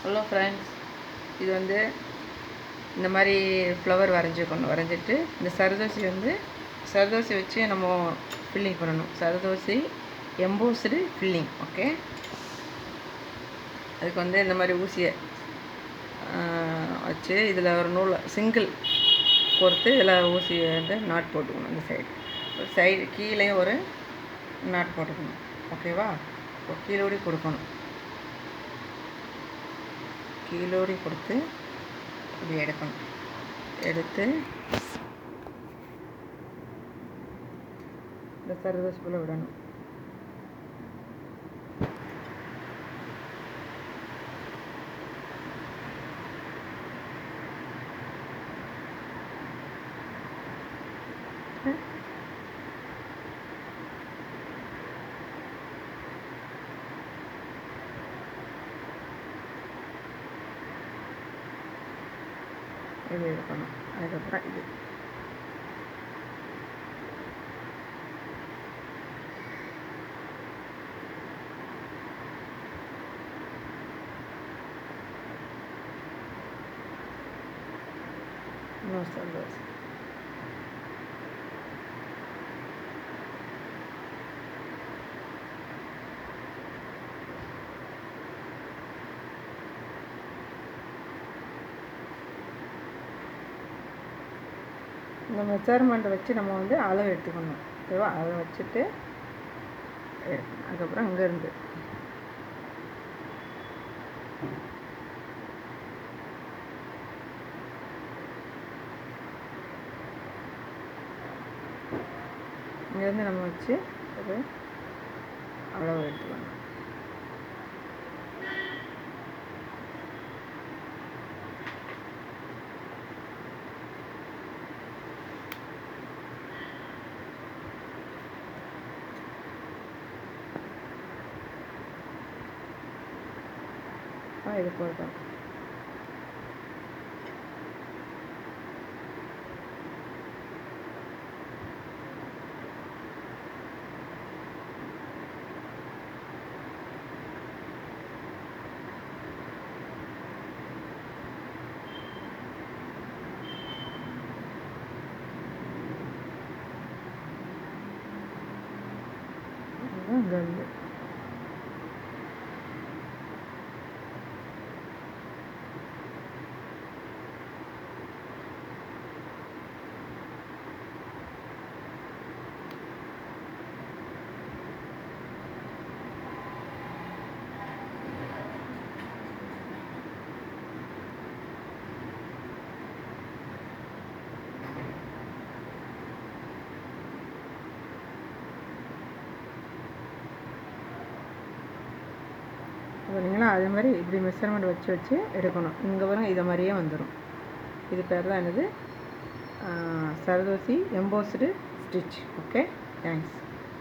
Hello friends, இது வந்து இந்த மாதிரி ஃப்ளவர் வரைஞ்சிட்டு இந்த சரதோசி வச்சு நம்ம ஃபில்லிங் பண்ணணும். சரதோசி எம்போஸ்டு ஃபில்லிங். ஓகே, அதுக்கு வந்து இந்த மாதிரி ஊசியை வச்சு இதில் ஒரு நூல் சிங்கிள் பொறுத்து இதில் ஊசியை வந்து நாட் போட்டுக்கணும். இந்த சைடு கீழே ஒரு நாட் போட்டுக்கணும். ஓகேவா? கீழோடி கொடுக்கணும். கீழோடி கொடுத்து இப்படி எடுக்கணும். எடுத்து இந்த சரதோசிக்குள்ளே விடணும். இது எடுக்கணும். அதுக்கப்புறம் இது இன்னொரு சரதோசி. இந்த மெஷர்மெண்ட்டை வச்சு நம்ம வந்து அளவு எடுத்துக்கணும். ஓகேவா? அதை வச்சுட்டு எடுக்கணும். அதுக்கப்புறம் இங்கேருந்து இங்கேருந்து நம்ம வச்சு ஒரு அளவு எடுத்துக்கணும். இது போதும். அங்கேருந்து பார்த்தீங்கன்னா அதே மாதிரி இப்படி மெஷர்மெண்ட் வச்சு எடுக்கணும். இங்கே வரும் இதை மாதிரியே வந்துடும். இது பேர் தான் என்னது, சரதோசி எம்போஸ்டு ஸ்டிச். Okay, thanks.